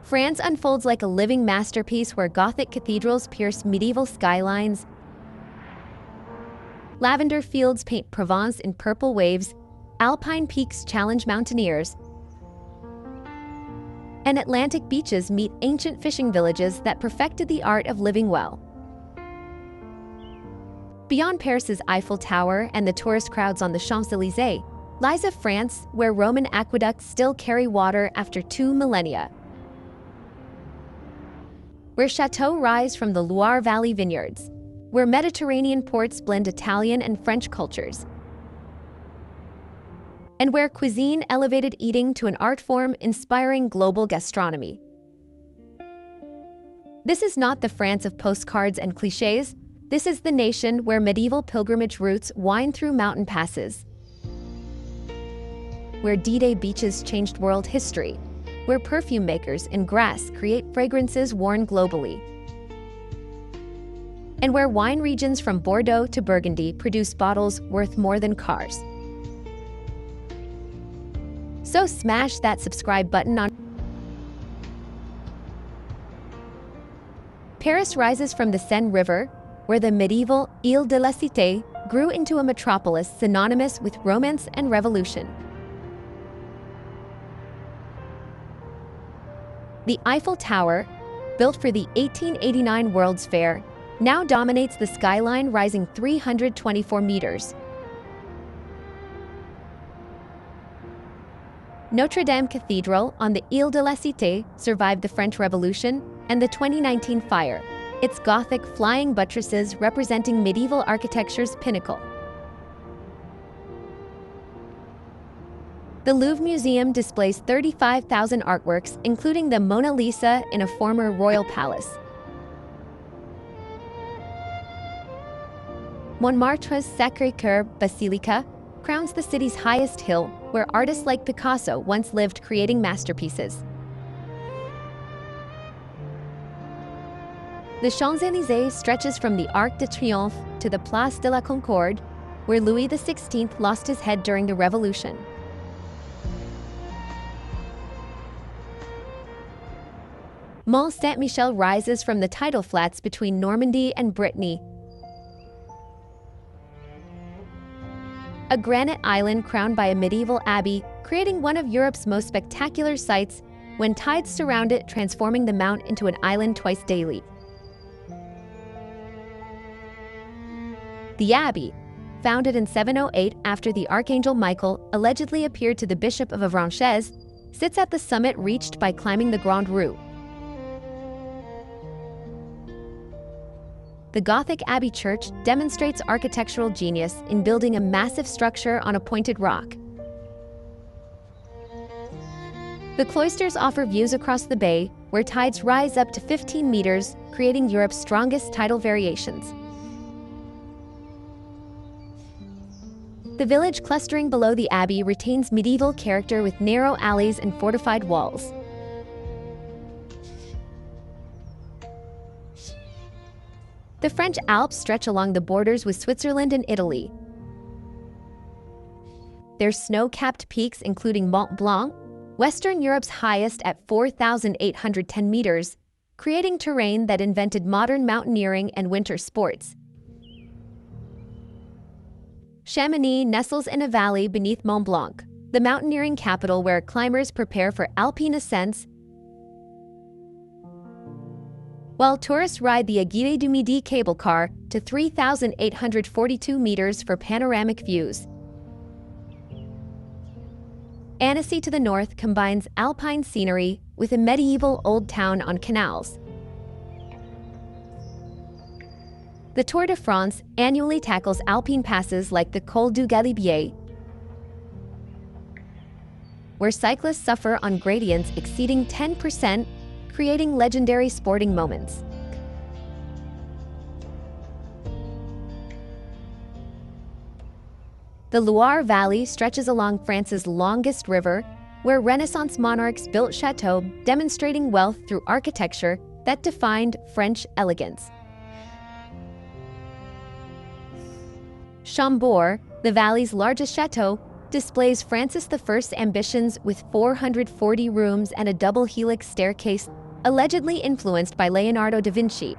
France unfolds like a living masterpiece where Gothic cathedrals pierce medieval skylines, lavender fields paint Provence in purple waves, alpine peaks challenge mountaineers, and Atlantic beaches meet ancient fishing villages that perfected the art of living well. Beyond Paris's Eiffel Tower and the tourist crowds on the Champs-Élysées lies a France where Roman aqueducts still carry water after 2 millennia, where châteaux rise from the Loire Valley vineyards, where Mediterranean ports blend Italian and French cultures, and where cuisine elevated eating to an art form inspiring global gastronomy. This is not the France of postcards and clichés. This is the nation where medieval pilgrimage routes wind through mountain passes, where D-Day beaches changed world history, where perfume makers in Grasse create fragrances worn globally, and where wine regions from Bordeaux to Burgundy produce bottles worth more than cars. So smash that subscribe button on. Paris rises from the Seine River, where the medieval Ile de la Cité grew into a metropolis synonymous with romance and revolution. The Eiffel Tower, built for the 1889 World's Fair, now dominates the skyline, rising 324 meters. Notre Dame Cathedral on the Ile de la Cité survived the French Revolution and the 2019 fire, its Gothic flying buttresses representing medieval architecture's pinnacle. The Louvre Museum displays 35,000 artworks, including the Mona Lisa in a former royal palace. Montmartre's Sacré-Cœur Basilica crowns the city's highest hill, where artists like Picasso once lived creating masterpieces. The Champs-Élysées stretches from the Arc de Triomphe to the Place de la Concorde, where Louis XVI lost his head during the Revolution. Mont Saint-Michel rises from the tidal flats between Normandy and Brittany, a granite island crowned by a medieval abbey, creating one of Europe's most spectacular sights when tides surround it, transforming the mount into an island twice daily. The abbey, founded in 708 after the Archangel Michael allegedly appeared to the Bishop of Avranches, sits at the summit reached by climbing the Grande Rue. The Gothic Abbey Church demonstrates architectural genius in building a massive structure on a pointed rock. The cloisters offer views across the bay, where tides rise up to 15 meters, creating Europe's strongest tidal variations. The village clustering below the abbey retains medieval character with narrow alleys and fortified walls. The French Alps stretch along the borders with Switzerland and Italy. Their snow-capped peaks, including Mont Blanc, Western Europe's highest at 4,810 meters, creating terrain that invented modern mountaineering and winter sports. Chamonix nestles in a valley beneath Mont Blanc, the mountaineering capital where climbers prepare for alpine ascents, while tourists ride the Aiguille du Midi cable car to 3,842 meters for panoramic views. Annecy to the north combines alpine scenery with a medieval old town on canals. The Tour de France annually tackles alpine passes like the Col du Galibier, where cyclists suffer on gradients exceeding 10%, creating legendary sporting moments. The Loire Valley stretches along France's longest river, where Renaissance monarchs built châteaux, demonstrating wealth through architecture that defined French elegance. Chambord, the valley's largest château, displays Francis I's ambitions with 440 rooms and a double helix staircase, allegedly influenced by Leonardo da Vinci.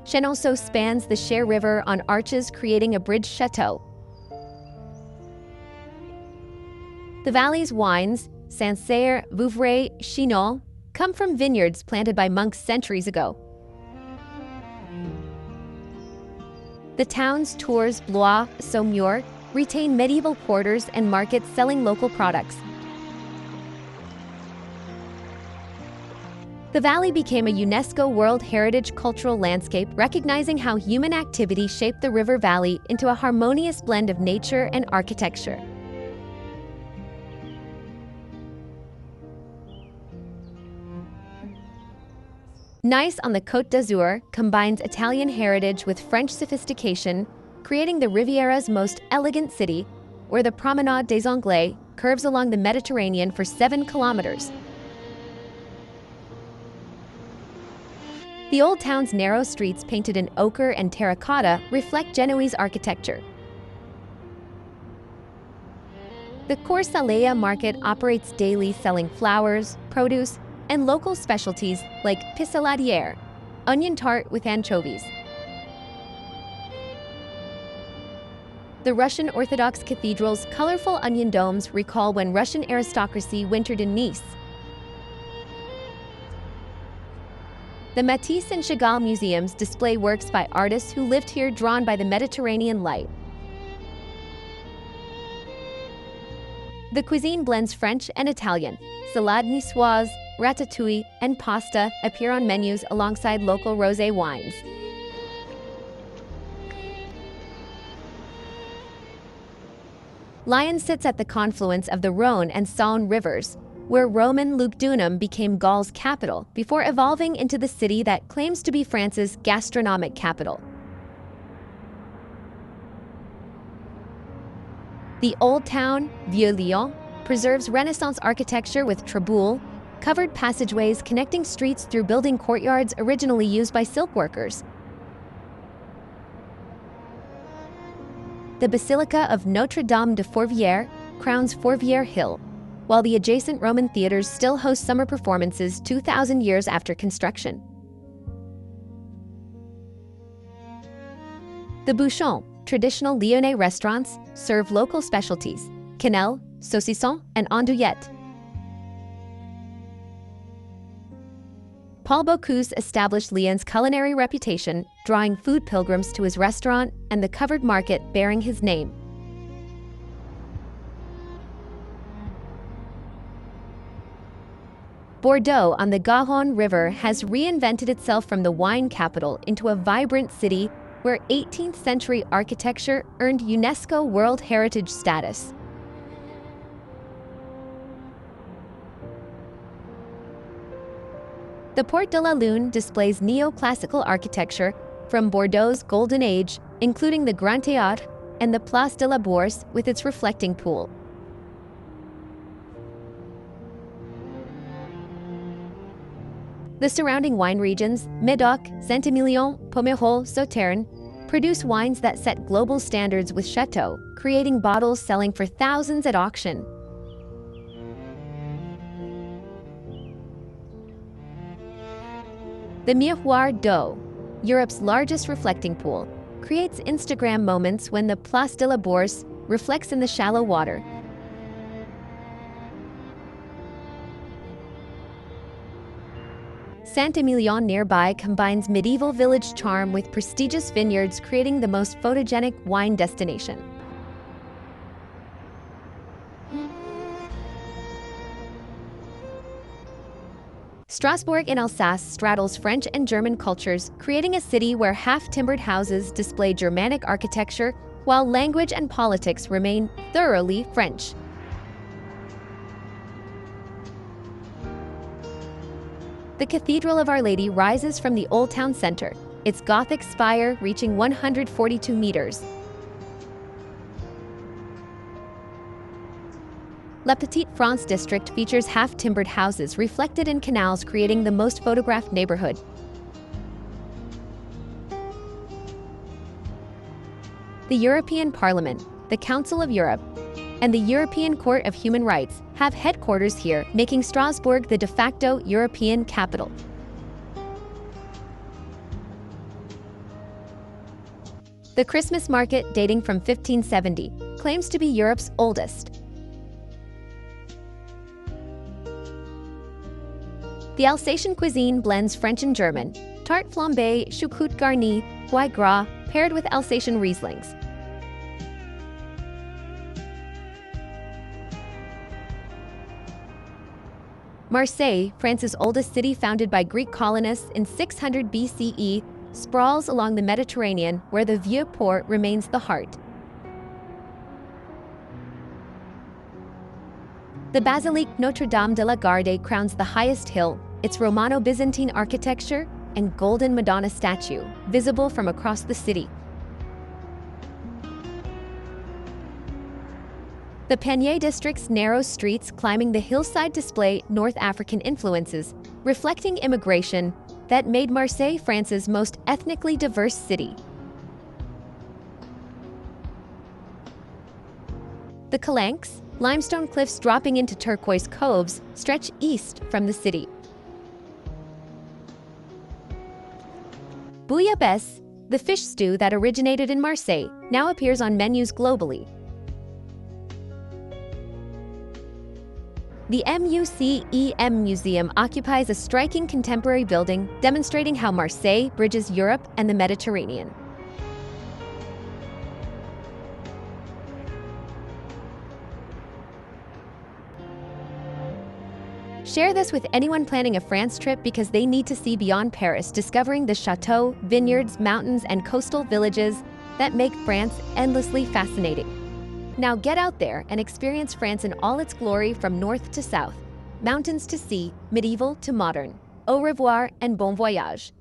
Chenonceau spans the Cher River on arches, creating a bridge château. The valley's wines, Sancerre, Vouvray, Chinon, come from vineyards planted by monks centuries ago. The town's Tours, Blois, Saumur retain medieval quarters and markets selling local products. The valley became a UNESCO World Heritage Cultural Landscape, recognizing how human activity shaped the river valley into a harmonious blend of nature and architecture. Nice on the Côte d'Azur combines Italian heritage with French sophistication, creating the Riviera's most elegant city, where the Promenade des Anglais curves along the Mediterranean for 7 kilometers. The old town's narrow streets, painted in ochre and terracotta, reflect Genoese architecture. The Corsalea market operates daily, selling flowers, produce, and local specialties like pissaladière, onion tart with anchovies. The Russian Orthodox Cathedral's colorful onion domes recall when Russian aristocracy wintered in Nice. The Matisse and Chagall museums display works by artists who lived here, drawn by the Mediterranean light. The cuisine blends French and Italian. Salade niçoise, ratatouille, and pasta appear on menus alongside local rosé wines. Lyon sits at the confluence of the Rhône and Saône rivers, where Roman Lugdunum became Gaul's capital before evolving into the city that claims to be France's gastronomic capital. The Old Town, Vieux-Lyon, preserves Renaissance architecture with traboules, covered passageways connecting streets through building courtyards originally used by silk workers. The Basilica of Notre-Dame de Fourvière crowns Fourvière Hill, while the adjacent Roman theaters still host summer performances 2,000 years after construction. The Bouchon, traditional Lyonnais restaurants, serve local specialties: quenelle, saucisson, and andouillette. Paul Bocuse established Lyon's culinary reputation, drawing food pilgrims to his restaurant and the covered market bearing his name. Bordeaux on the Garonne River has reinvented itself from the wine capital into a vibrant city where 18th century architecture earned UNESCO World Heritage status. The Porte de la Lune displays neoclassical architecture from Bordeaux's Golden Age, including the Grand Théâtre and the Place de la Bourse with its reflecting pool. The surrounding wine regions, Médoc, Saint-Émilion, Pomerol, Sauternes, produce wines that set global standards with châteaux, creating bottles selling for thousands at auction. The Miroir d'Eau, Europe's largest reflecting pool, creates Instagram moments when the Place de la Bourse reflects in the shallow water. Saint-Émilion nearby combines medieval village charm with prestigious vineyards, creating the most photogenic wine destination. Strasbourg in Alsace straddles French and German cultures, creating a city where half-timbered houses display Germanic architecture, while language and politics remain thoroughly French. The Cathedral of Our Lady rises from the Old Town Center, its Gothic spire reaching 142 meters. La Petite France district features half-timbered houses reflected in canals, creating the most photographed neighborhood. The European Parliament, the Council of Europe, and the European Court of Human Rights have headquarters here, making Strasbourg the de facto European capital. The Christmas market, dating from 1570, claims to be Europe's oldest. The Alsatian cuisine blends French and German, tarte flambée, choucroute garnie, foie gras, paired with Alsatian Rieslings. Marseille, France's oldest city founded by Greek colonists in 600 BCE, sprawls along the Mediterranean where the Vieux Port remains the heart. The Basilique Notre-Dame de la Garde crowns the highest hill, its Romano-Byzantine architecture and golden Madonna statue, visible from across the city. The Panier district's narrow streets climbing the hillside display North African influences, reflecting immigration that made Marseille France's most ethnically diverse city. The Calanques, limestone cliffs dropping into turquoise coves, stretch east from the city. Bouillabaisse, the fish stew that originated in Marseille, now appears on menus globally. The MUSEM Museum occupies a striking contemporary building demonstrating how Marseille bridges Europe and the Mediterranean. Share this with anyone planning a France trip because they need to see beyond Paris, discovering the châteaux, vineyards, mountains, and coastal villages that make France endlessly fascinating. Now get out there and experience France in all its glory from north to south, mountains to sea, medieval to modern. Au revoir and bon voyage.